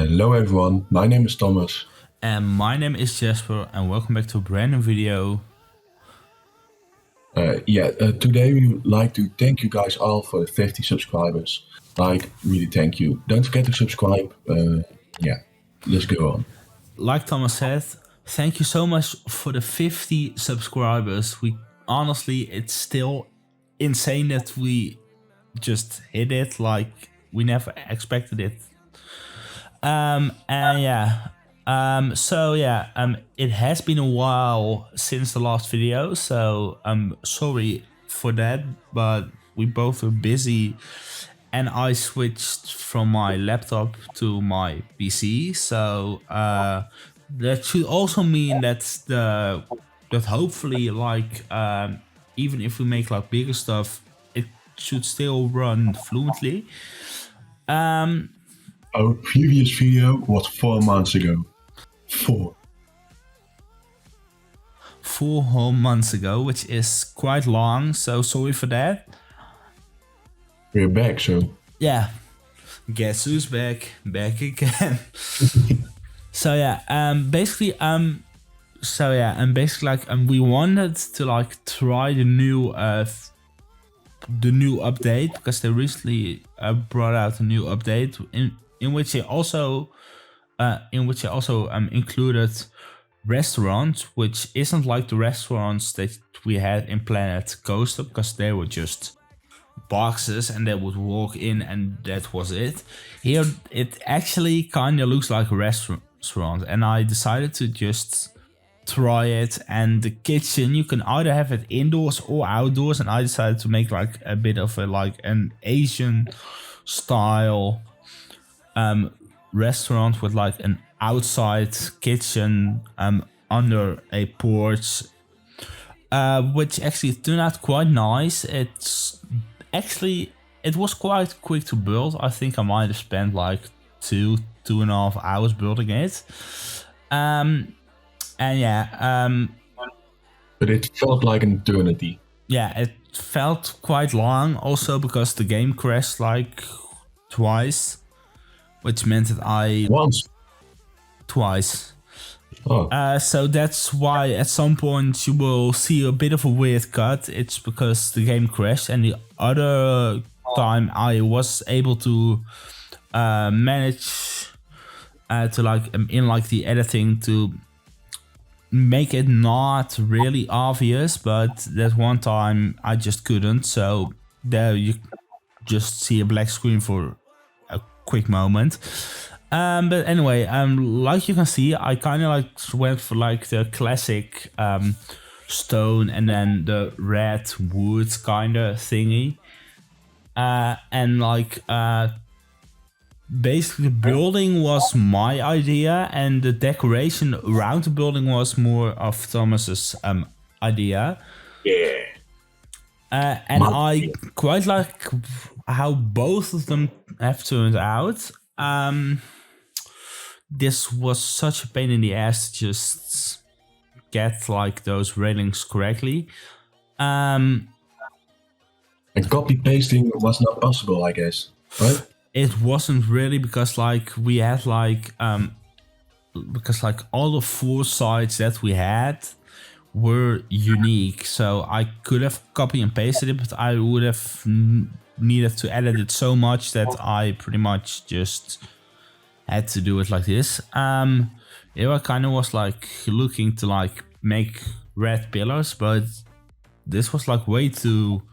Hello everyone, my name is Thomas. And my name is Jasper, and welcome back to a brand new video. Today we would like to thank you guys all for the 50 subscribers. Really thank you. Don't forget to subscribe. Let's go on. Like Thomas said, thank you so much for the 50 subscribers. It's still insane that we just hit it. Like, we never expected it. It has been a while since the last video, so I'm sorry for that, but we both were busy and I switched from my laptop to my PC, so that should also mean that hopefully, even if we make like bigger stuff, it should still run fluently. Our previous video was 4 months ago. 4 whole months ago, which is quite long, so sorry for that. We're back, so yeah, guess who's back again. We wanted to like try the new update, because they recently brought out a new update in which they also included restaurants, which isn't like the restaurants that we had in Planet Coaster, because they were just boxes and they would walk in and that was it. Here it actually kind of looks like a restaurant, and I decided to just try it. And the kitchen, you can either have it indoors or outdoors, and I decided to make like a bit of an Asian style restaurant with like an outside kitchen under a porch, which actually turned out quite nice. It was quite quick to build. I think I might have spent like 2.5 hours building it. But it felt like an eternity. Yeah, it felt quite long, also because the game crashed like twice, which meant that Once? Twice. Oh. So that's why at some point you will see a bit of a weird cut. It's because the game crashed, and the other time I was able to manage to in the editing to make it not really obvious, but that one time I just couldn't. So there you just see a black screen for a quick moment. But anyway, like you can see, I kind of went for the classic stone and then the red wood kind of thingy. Basically the building was my idea, and the decoration around the building was more of Thomas's idea. Yeah. I quite like how both of them have turned out. This was such a pain in the ass to just get those railings correctly. And copy pasting was not possible, I guess, right? It wasn't really, because we had all the 4 sides that we had were unique. So I could have copy and pasted it, but I would have needed to edit it so much that I pretty much just had to do it like this. I kind of was looking to make red pillars, but this was way too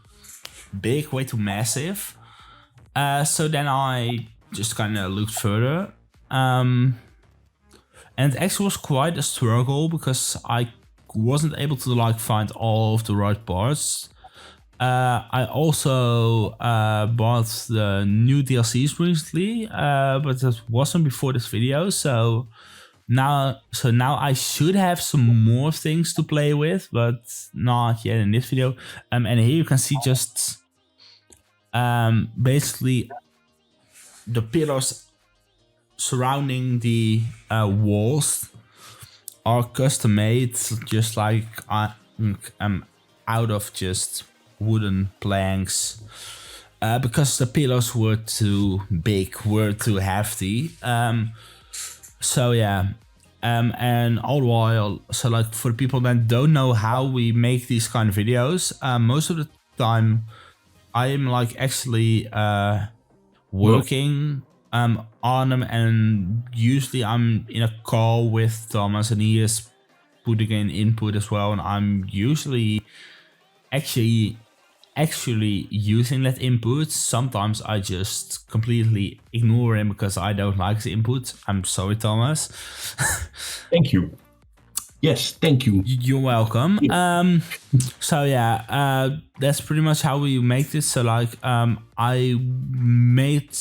big, way too massive. So then I just kind of looked further, and it actually was quite a struggle, because I wasn't able to find all of the right parts. I also bought the new DLCs recently, but that wasn't before this video. So now I should have some more things to play with, but not yet in this video. And here you can see just basically the pillars surrounding the walls are custom made, just out of just wooden planks, because the pillars were too big, were too hefty. So yeah, and all the while, so like for the people that don't know how we make these kind of videos, most of the time I am like actually working on them, and usually I'm in a call with Thomas, and he is putting in input as well, and I'm usually actually using that input. Sometimes I just completely ignore him because I don't like his input. I'm sorry, Thomas. Thank you. Yes, thank you. You're welcome. So yeah, that's pretty much how we make this. So like, I made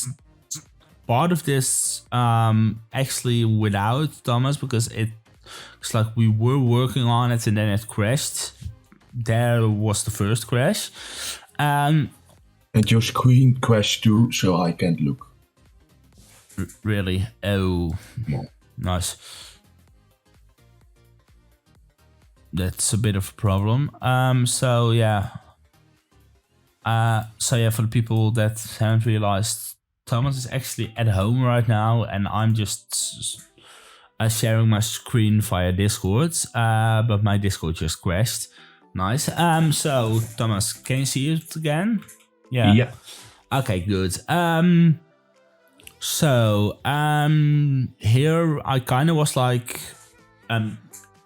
part of this actually without Thomas because it's like we were working on it and then it crashed. There was the first crash. And your screen crashed too, so I can't look. Really? Oh, No. nice. That's a bit of a problem. So yeah. So yeah, for the people that haven't realized, Thomas is actually at home right now, and I'm just sharing my screen via Discord. But my Discord just crashed. Nice. So Thomas, can you see it again? Yeah. Yeah. Okay, good. So here I kind of was like,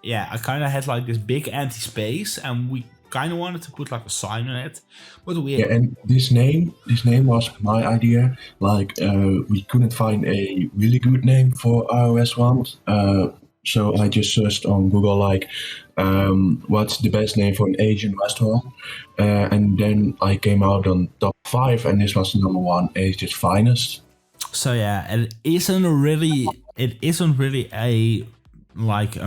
yeah, I kind of had like this big empty space, and we kind of wanted to put like a sign on it, but we Yeah, and this name was my idea. Like, we couldn't find a really good name for our restaurant, so I just searched on Google like, what's the best name for an Asian restaurant, and then I came out on top 5, and this was the number 1, Asia's Finest. So yeah, it isn't really a like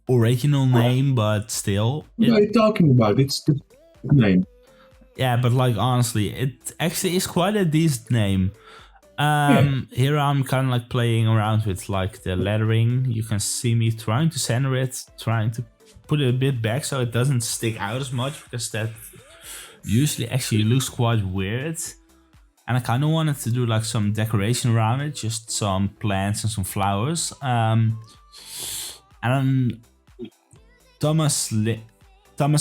original name, but still. What are you talking about? It's the name. Yeah, but like honestly, it actually is quite a decent name. Here I'm kind of like playing around with like the lettering. You can see me trying to center it, trying to put it a bit back so it doesn't stick out as much, because that usually actually looks quite weird. And I kind of wanted to do like some decoration around it, just some plants and some flowers. And Thomas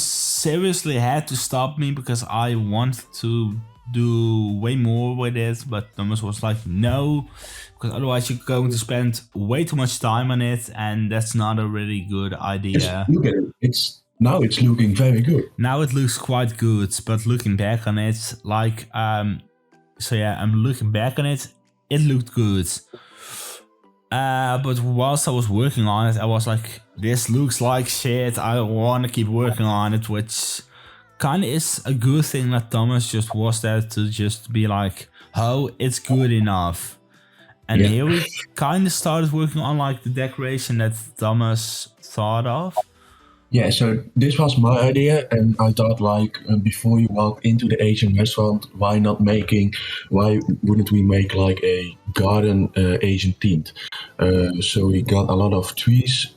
seriously had to stop me because I wanted to do way more with it, but Thomas was like, no, because otherwise you're going to spend way too much time on it, and that's not a really good idea. Just look at it. Now it's looking very good. Now it looks quite good, but looking back on it, like, so yeah, I'm looking back on it, it looked good. But whilst I was working on it, I was like, this looks like shit, I want to keep working on it, which kind of is a good thing that Thomas just was there to just be like, oh, it's good enough. And here we kind of started working on like the decoration that Thomas thought of. Yeah, so this was my idea, and I thought like, before you walk into the Asian restaurant, why wouldn't we make like a garden Asian themed? So we got a lot of trees,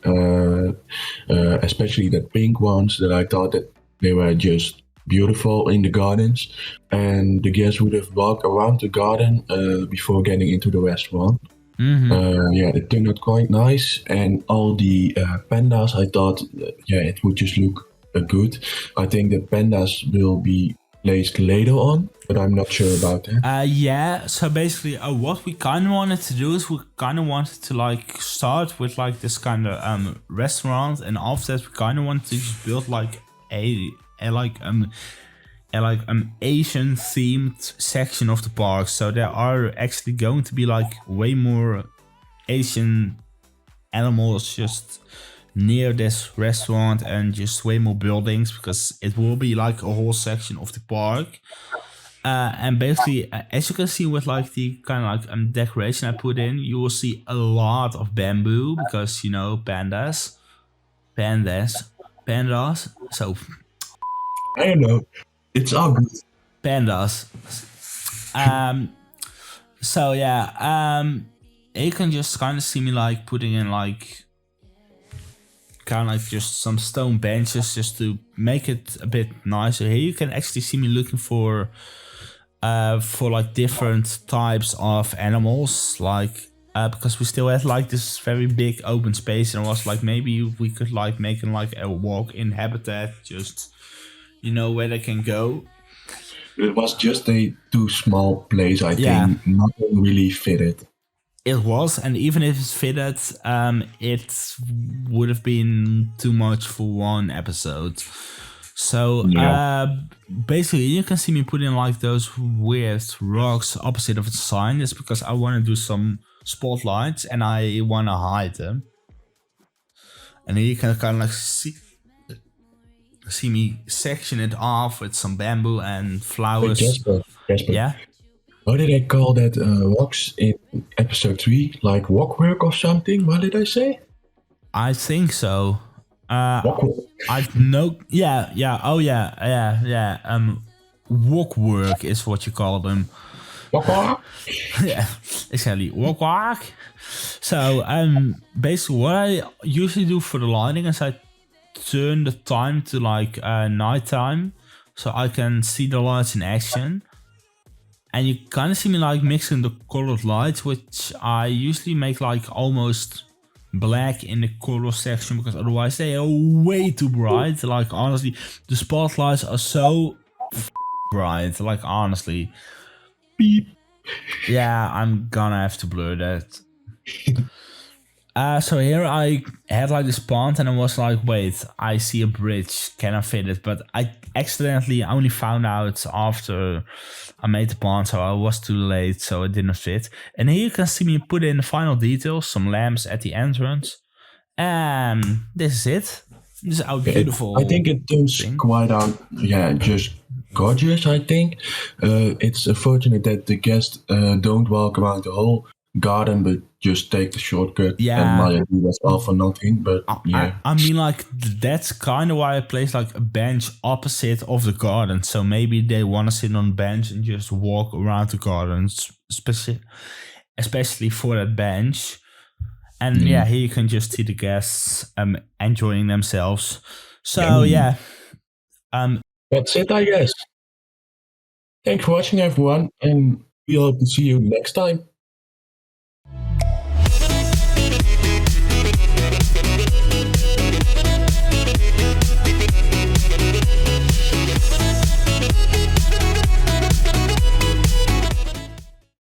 especially the pink ones that I thought that they were just beautiful in the gardens, and the guests would have walked around the garden before getting into the restaurant. Yeah, it turned out quite nice, and all the pandas, I thought, it would just look good. I think the pandas will be placed later on, but I'm not sure about that. Yeah, so basically what we kind of wanted to do is we kind of wanted to like start with like this kind of restaurant, and after that we kind of wanted to just build like a Asian themed section of the park. So there are actually going to be like way more Asian animals just near this restaurant, and just way more buildings, because it will be like a whole section of the park. And basically, as you can see with like the kind of like decoration I put in, you will see a lot of bamboo, because you know, pandas. So I don't know. It's all good. Pandas. So yeah, you can just kind of see me like putting in like kind of like just some stone benches just to make it a bit nicer. Here you can actually see me looking for like different types of animals. Like because we still had like this very big open space, and I was like, maybe we could like make like a walk-in habitat, just where they can go. It was just a too small place, I Yeah. think. Nothing really fitted. It was, and even if it's fitted, it would have been too much for one episode. So basically, you can see me putting like those weird rocks opposite of the sign. It's because I want to do some spotlights and I want to hide them. And then you can kind of like see me section it off with some bamboo and flowers. Jasper. Yeah. How did I call that rocks in episode 3? Like walkwork or something? What did I say? I think so. Walkwork. I've no. Yeah. Oh yeah. Walkwork is what you call them. Walkwork? Yeah, exactly. Walk. So basically what I usually do for the lighting is I turn the time to like nighttime, so I can see the lights in action. And you kind of see me like mixing the colored lights, which I usually make like almost black in the color section, because otherwise they are way too bright. Like honestly, the spotlights are so bright. Like honestly, Beep. yeah, I'm gonna have to blur that. So here I had like this pond and I was like, wait, I see a bridge, can I fit it? But I accidentally only found out after I made the pond, so I was too late, so it didn't fit. And here you can see me put in the final details, some lamps at the entrance. And this is it. This is our beautiful. I think it turns quite out, just gorgeous, I think. It's unfortunate that the guests don't walk around the whole garden, but just take the shortcut. Yeah. And that's all for nothing, but yeah. I mean, like, that's kind of why I placed like a bench opposite of the garden. So maybe they want to sit on a bench and just walk around the garden, especially for that bench. And here you can just see the guests enjoying themselves. So yeah. That's it, I guess. Thanks for watching, everyone, and we hope to see you next time.